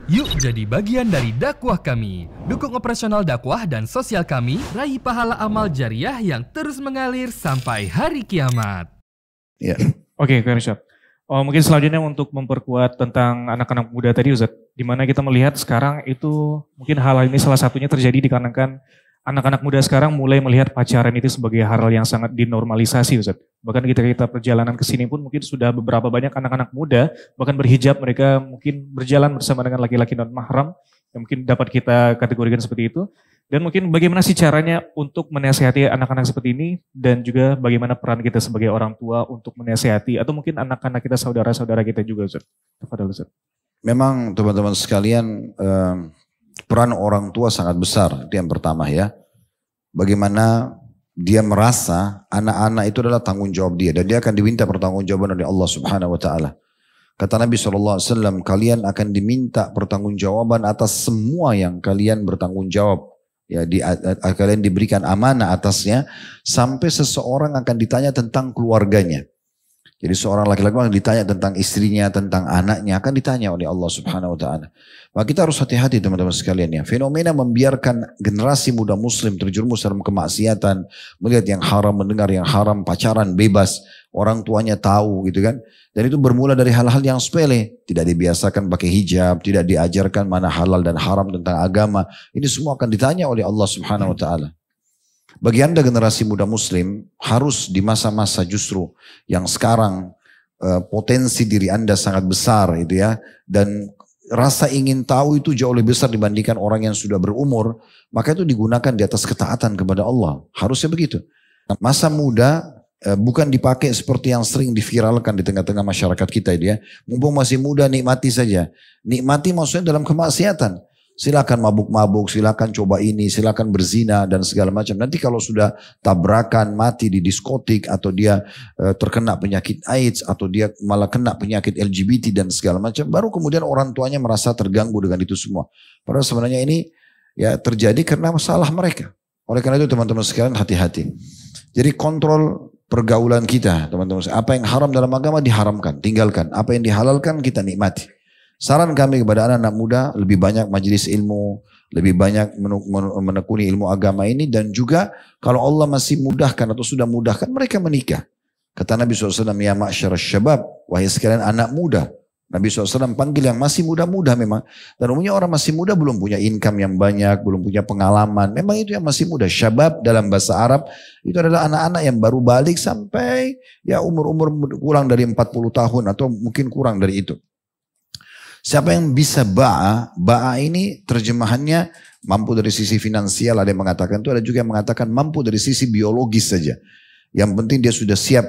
Yuk jadi bagian dari dakwah kami. Dukung operasional dakwah dan sosial kami, raih pahala amal jariah yang terus mengalir sampai hari kiamat. Ya. Oke, Kak Irsyad. Mungkin selanjutnya untuk memperkuat tentang anak-anak muda tadi Ustaz, di mana kita melihat sekarang itu mungkin hal ini salah satunya terjadi dikarenakan anak-anak muda sekarang mulai melihat pacaran itu sebagai hal yang sangat dinormalisasi Ustaz. Bahkan kita perjalanan ke sini pun mungkin sudah beberapa banyak anak-anak muda bahkan berhijab, mereka mungkin berjalan bersama dengan laki-laki non mahram yang mungkin dapat kita kategorikan seperti itu. Dan mungkin bagaimana sih caranya untuk menasihati anak-anak seperti ini dan juga bagaimana peran kita sebagai orang tua untuk menasihati atau mungkin anak-anak kita, saudara-saudara kita juga Ustaz. Tafadhol Ustaz. Memang teman-teman sekalian peran orang tua sangat besar, itu yang pertama ya. Bagaimana dia merasa anak-anak itu adalah tanggung jawab dia dan dia akan diminta pertanggungjawaban oleh Allah Subhanahu wa taala. Kata Nabi SAW, kalian akan diminta pertanggungjawaban atas semua yang kalian bertanggung jawab. Ya, kalian diberikan amanah atasnya sampai seseorang akan ditanya tentang keluarganya. Jadi seorang laki-laki akan ditanya tentang istrinya, tentang anaknya, akan ditanya oleh Allah Subhanahu wa taala. Maka kita harus hati-hati teman-teman sekalian ya. Fenomena membiarkan generasi muda muslim terjerumus dalam kemaksiatan, melihat yang haram, mendengar yang haram, pacaran bebas, orang tuanya tahu gitu kan. Dan itu bermula dari hal-hal yang sepele, tidak dibiasakan pakai hijab, tidak diajarkan mana halal dan haram tentang agama. Ini semua akan ditanya oleh Allah Subhanahu wa taala. Bagi Anda generasi muda muslim harus di masa-masa justru yang sekarang potensi diri Anda sangat besar itu ya, dan rasa ingin tahu itu jauh lebih besar dibandingkan orang yang sudah berumur, maka itu digunakan di atas ketaatan kepada Allah. Harusnya begitu. Masa muda bukan dipakai seperti yang sering diviralkan di tengah-tengah masyarakat kita itu ya. Mumpung masih muda nikmati saja. Nikmati maksudnya dalam kemaksiatan. Silakan mabuk-mabuk, silakan coba ini, silakan berzina dan segala macam. Nanti kalau sudah tabrakan, mati di diskotik atau dia terkena penyakit AIDS atau dia malah kena penyakit LGBT dan segala macam, baru kemudian orang tuanya merasa terganggu dengan itu semua. Padahal sebenarnya ini ya terjadi karena masalah mereka. Oleh karena itu teman-teman sekalian hati-hati. Jadi kontrol pergaulan kita teman-teman. Apa yang haram dalam agama diharamkan, tinggalkan. Apa yang dihalalkan kita nikmati. Saran kami kepada anak-anak muda, lebih banyak majelis ilmu, lebih banyak menekuni ilmu agama ini, dan juga kalau Allah masih mudahkan atau sudah mudahkan mereka menikah. Kata Nabi SAW, ya ma'syarasy syabab, wahai sekalian anak muda. Nabi SAW panggil yang masih muda-muda memang. Dan umumnya orang masih muda belum punya income yang banyak, belum punya pengalaman. Memang itu yang masih muda. Syabab dalam bahasa Arab itu adalah anak-anak yang baru balik sampai ya umur-umur kurang dari 40 tahun atau mungkin kurang dari itu. Siapa yang bisa ba'a ini terjemahannya mampu dari sisi finansial, ada yang mengatakan itu, ada juga yang mengatakan mampu dari sisi biologis saja. Yang penting dia sudah siap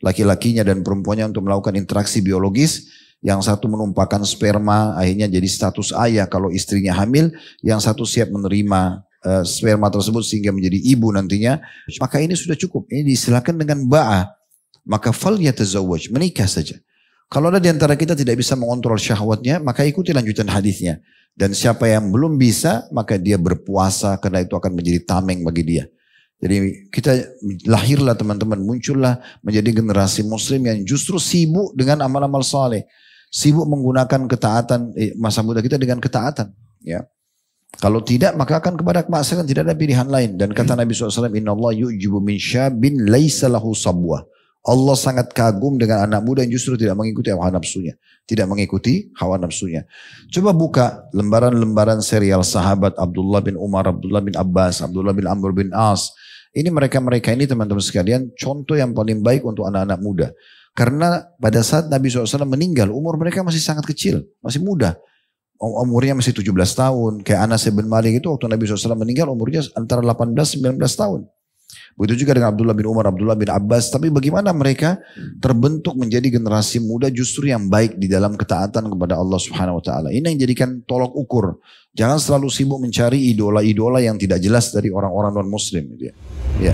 laki-lakinya dan perempuannya untuk melakukan interaksi biologis. Yang satu menumpahkan sperma akhirnya jadi status ayah kalau istrinya hamil, yang satu siap menerima sperma tersebut sehingga menjadi ibu nantinya. Maka ini sudah cukup, ini disilakan dengan ba'a. Maka fal yatazawwaj, menikah saja. Kalau ada di antara kita tidak bisa mengontrol syahwatnya, maka ikuti lanjutan hadisnya. Dan siapa yang belum bisa, maka dia berpuasa karena itu akan menjadi tameng bagi dia. Jadi kita lahirlah teman-teman, muncullah menjadi generasi muslim yang justru sibuk dengan amal-amal saleh. Sibuk menggunakan ketaatan, masa muda kita dengan ketaatan. Ya. Kalau tidak, maka akan kepada kemaksiatan, tidak ada pilihan lain. Dan kata Nabi SAW, Inna Allah yu'jibu min syabin laisa lahu sabwah. Allah sangat kagum dengan anak muda yang justru tidak mengikuti hawa nafsunya. Tidak mengikuti hawa nafsunya. Coba buka lembaran-lembaran serial sahabat Abdullah bin Umar, Abdullah bin Abbas, Abdullah bin Amr bin As. Ini mereka-mereka ini teman-teman sekalian contoh yang paling baik untuk anak-anak muda. Karena pada saat Nabi SAW meninggal umur mereka masih sangat kecil, masih muda. Umurnya masih 17 tahun. Kayak Anas bin Malik itu waktu Nabi SAW meninggal umurnya antara 18-19 tahun. Begitu juga dengan Abdullah bin Umar, Abdullah bin Abbas. Tapi bagaimana mereka terbentuk menjadi generasi muda justru yang baik di dalam ketaatan kepada Allah Subhanahu Wa Taala. Ini yang jadikan tolok ukur. Jangan selalu sibuk mencari idola-idola yang tidak jelas dari orang-orang non Muslim. Ya.